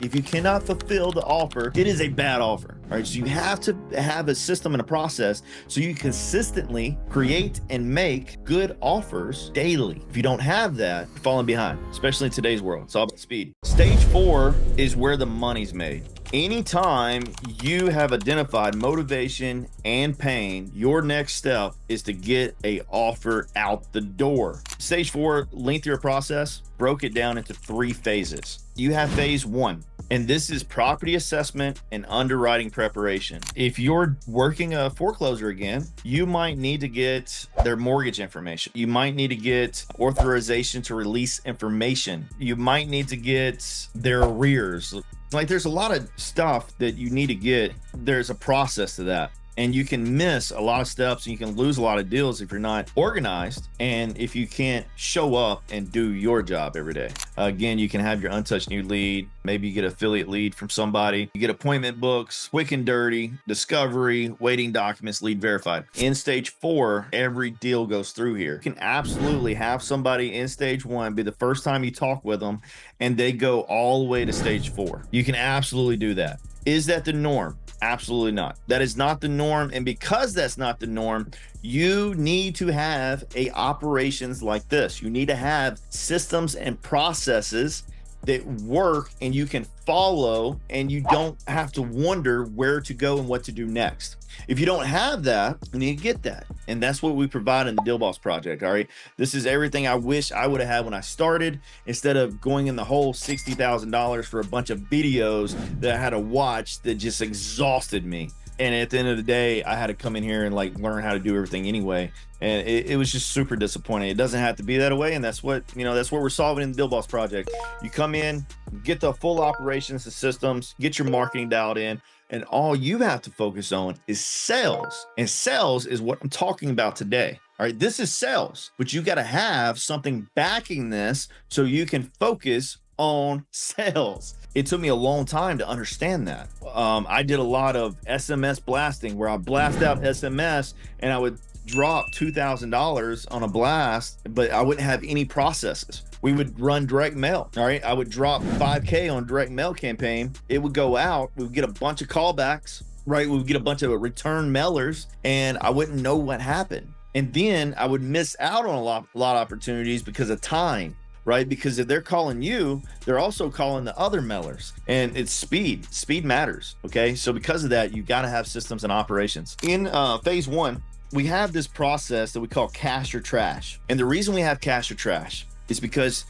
If you cannot fulfill the offer, it is a bad offer. All right. So you have to have a system and a process so you consistently create and make good offers daily. If you don't have that, you're falling behind, especially in today's world. It's all about speed. Stage 4 is where the money's made. Anytime you have identified motivation and pain, your next step is to get an offer out the door. Stage 4, lengthier process, broke it down into 3 phases. You have phase 1, and this is property assessment and underwriting preparation. If you're working a foreclosure again, you might need to get their mortgage information. You might need to get authorization to release information. You might need to get their arrears. Like, there's a lot of stuff that you need to get. There's a process to that. And you can miss a lot of steps and you can lose a lot of deals if you're not organized and if you can't show up and do your job every day. Again, you can have your untouched new lead. Maybe you get affiliate lead from somebody. You get appointment books, quick and dirty, discovery, waiting documents, lead verified. In stage 4, every deal goes through here. You can absolutely have somebody in stage 1 be the first time you talk with them and they go all the way to stage 4. You can absolutely do that. Is that the norm? Absolutely not. That is not the norm. And because that's not the norm, you need to have operations like this. You need to have systems and processes that work and you can follow and you don't have to wonder where to go and what to do next. If you don't have that, you need to get that. And that's what we provide in the Deal Boss Project. All right. This is everything I wish I would have had when I started, instead of going in the whole $60,000 for a bunch of videos that I had to watch that just exhausted me. And at the end of the day, I had to come in here and like learn how to do everything anyway. And it was just super disappointing. It doesn't have to be that way. And that's what, that's what we're solving in the Deal Boss Project. You come in, get the full operations, the systems, get your marketing dialed in. And all you have to focus on is sales. And sales is what I'm talking about today. All right, this is sales, but you got to have something backing this so you can focus on sales. It took me a long time to understand that. I did a lot of SMS blasting where I blast out SMS and I would drop $2,000 on a blast, but I wouldn't have any processes. We would run direct mail. All right. I would drop 5K on direct mail campaign. It would go out. We would get a bunch of callbacks, right? We would get a bunch of return mailers and I wouldn't know what happened. And then I would miss out on a lot of opportunities because of time, right? Because if they're calling you, they're also calling the other mailers, and it's speed. Speed matters. Okay. So because of that, you got to have systems and operations. In phase 1, we have this process that we call cash or trash. And the reason we have cash or trash is because,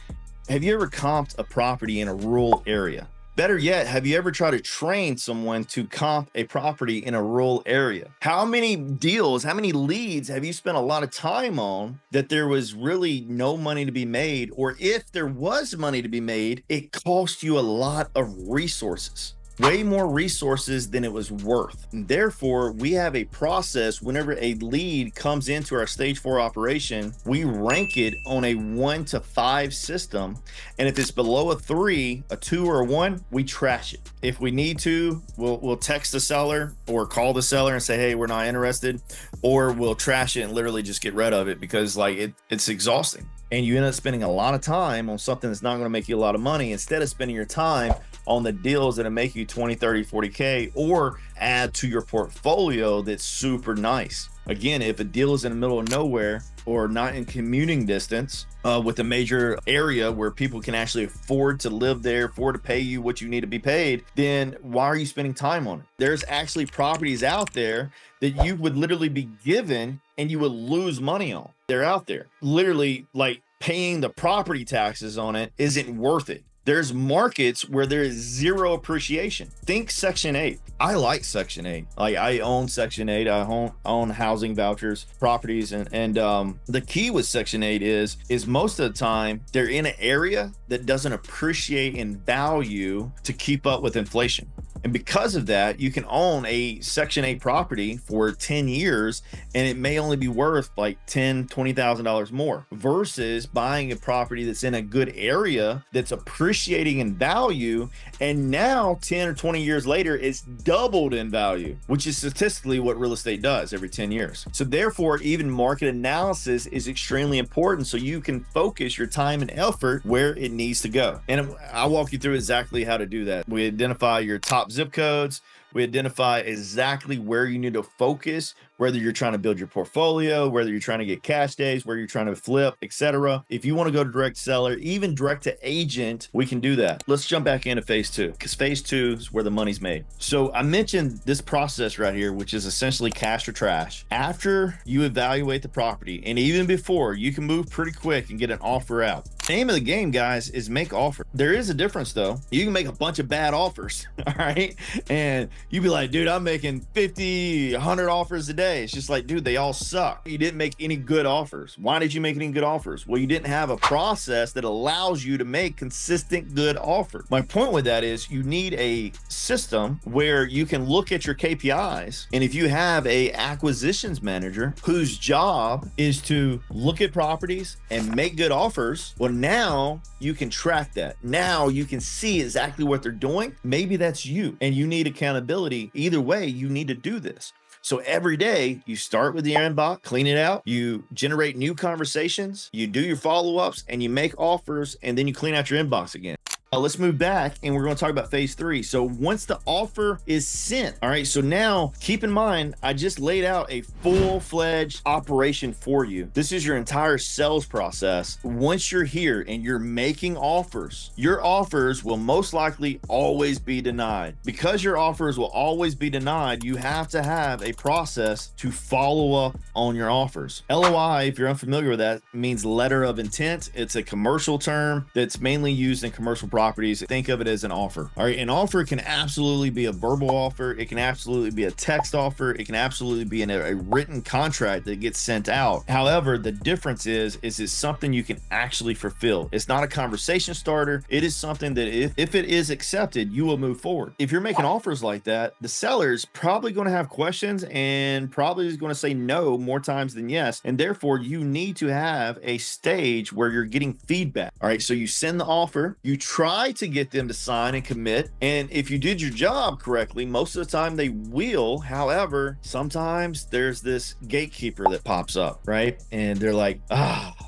have you ever comped a property in a rural area? Better yet, have you ever tried to train someone to comp a property in a rural area? How many deals, how many leads have you spent a lot of time on that there was really no money to be made? Or if there was money to be made, it cost you a lot of resources. Way more resources than it was worth. And therefore, we have a process. Whenever a lead comes into our stage 4 operation, we rank it on a 1 to 5 system. And if it's below a 3, a 2, or a 1, we trash it. If we need to, we'll text the seller or call the seller and say, hey, we're not interested, or we'll trash it and literally just get rid of it because it's exhausting. And you end up spending a lot of time on something that's not going to make you a lot of money, instead of spending your time on the deals that'll make you 20, 30, 40K or add to your portfolio that's super nice. Again, if a deal is in the middle of nowhere or not in commuting distance with a major area where people can actually afford to live there, afford to pay you what you need to be paid, then why are you spending time on it? There's actually properties out there that you would literally be given and you would lose money on. They're out there. Literally, like, paying the property taxes on it isn't worth it. There's markets where there is zero appreciation. Think Section 8. I like Section 8. Like, I own Section 8. I own housing vouchers, properties. And the key with Section 8 is most of the time they're in an area that doesn't appreciate in value to keep up with inflation, And because of that, you can own a Section 8 property for 10 years and it may only be worth like $10,000, $20,000 more versus buying a property that's in a good area that's appreciating in value. And now 10 or 20 years later, it's doubled in value, which is statistically what real estate does every 10 years. So therefore, even market analysis is extremely important so you can focus your time and effort where it needs to go. And I'll walk you through exactly how to do that. We identify your top zip codes. We identify exactly where you need to focus, whether you're trying to build your portfolio, whether you're trying to get cash days, where you're trying to flip, etc. If you want to go to direct seller, even direct to agent, we can do that. Let's jump back into phase 2 because phase 2 is where the money's made. So I mentioned this process right here, which is essentially cash or trash. After you evaluate the property, and even before, you can move pretty quick and get an offer out. The name of the game, guys, is make offer. There is a difference though. You can make a bunch of bad offers, all right? And you'd be like, dude, I'm making 50, 100 offers a day. It's just like, dude, they all suck. You didn't make any good offers. Why did you make any good offers? Well, you didn't have a process that allows you to make consistent good offers. My point with that is you need a system where you can look at your KPIs. And if you have a acquisitions manager whose job is to look at properties and make good offers, well, now you can track that. Now you can see exactly what they're doing. Maybe that's you and you need accountability. Either way, you need to do this. So every day you start with your inbox, clean it out, you generate new conversations, you do your follow-ups and you make offers and then you clean out your inbox again. Let's move back and we're going to talk about phase 3. So once the offer is sent, all right, so now keep in mind, I just laid out a full-fledged operation for you. This is your entire sales process. Once you're here and you're making offers, your offers will most likely always be denied. Because your offers will always be denied, you have to have a process to follow up on your offers. LOI, if you're unfamiliar with that, means letter of intent. It's a commercial term that's mainly used in commercial properties. Think of it as an offer. All right, an offer can absolutely be a verbal offer. It can absolutely be a text offer. It can absolutely be a written contract that gets sent out. However, the difference is it's something you can actually fulfill. It's not a conversation starter. It is something that if it is accepted, you will move forward. If you're making offers like that, the seller's probably going to have questions and probably is going to say no more times than yes. And therefore, you need to have a stage where you're getting feedback. All right, so you send the offer, you try to get them to sign and commit. And if you did your job correctly, most of the time they will. However, sometimes there's this gatekeeper that pops up, right? And they're like,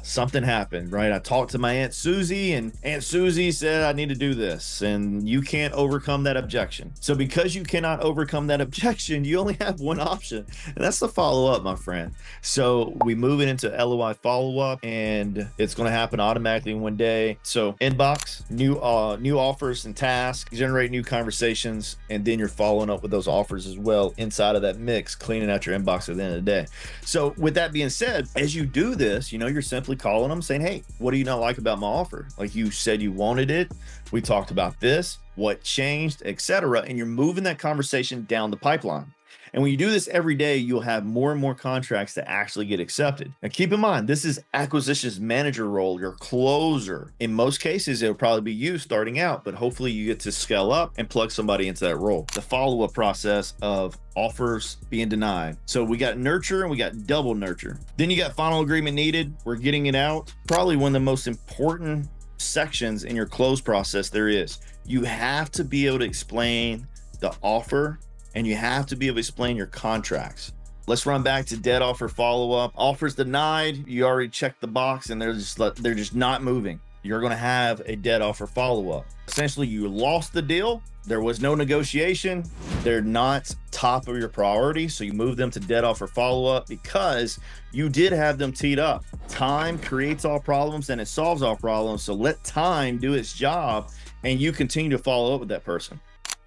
something happened, right? I talked to my Aunt Susie and Aunt Susie said I need to do this, and you can't overcome that objection. So because you cannot overcome that objection, you only have one option, and that's the follow-up, my friend. So we move it into LOI follow-up, and it's going to happen automatically in one day. So inbox, new offers and tasks, generate new conversations, and then you're following up with those offers as well inside of that mix, cleaning out your inbox at the end of the day. So with that being said, as you do this, you're simply calling them saying, hey, what do you not like about my offer? Like you said you wanted it. We talked about this, what changed, etc. And you're moving that conversation down the pipeline. And when you do this every day, you'll have more and more contracts that actually get accepted. Now, keep in mind, this is acquisitions manager role, your closer. In most cases, it'll probably be you starting out, but hopefully you get to scale up and plug somebody into that role. The follow-up process of offers being denied. So we got nurture and we got double nurture. Then you got final agreement needed. We're getting it out. Probably one of the most important sections in your close process there is. You have to be able to explain the offer and you have to be able to explain your contracts. Let's run back to dead offer follow-up. Offers denied, you already checked the box and they're just not moving. You're going to have a dead offer follow-up. Essentially, you lost the deal. There was no negotiation. They're not top of your priority. So you move them to dead offer follow-up because you did have them teed up. Time creates all problems and it solves all problems. So let time do its job and you continue to follow up with that person.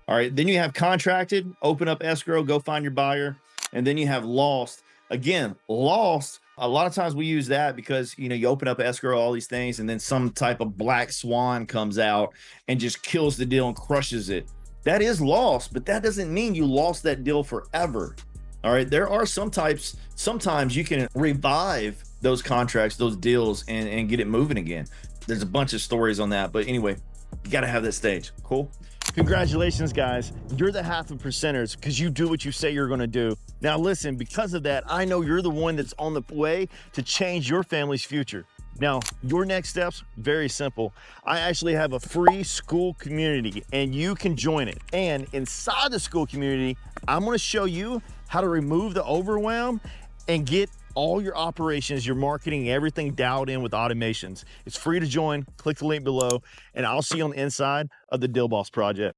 All right, then you have contracted, open up escrow, go find your buyer. And then you have lost. Again, lost, a lot of times we use that because, you open up escrow, all these things, and then some type of black swan comes out and just kills the deal and crushes it. That is lost, but that doesn't mean you lost that deal forever. All right, there are sometimes you can revive those contracts, those deals, and get it moving again. There's a bunch of stories on that, but anyway, you got to have that stage. Cool. Congratulations, guys. You're the half of percenters because you do what you say you're going to do. Now, listen, because of that, I know you're the one that's on the way to change your family's future. Now, your next steps, very simple. I actually have a free school community and you can join it. And inside the school community, I'm going to show you how to remove the overwhelm and get all your operations, your marketing, everything dialed in with automations. It's free to join. Click the link below and I'll see you on the inside of the Deal Boss Project.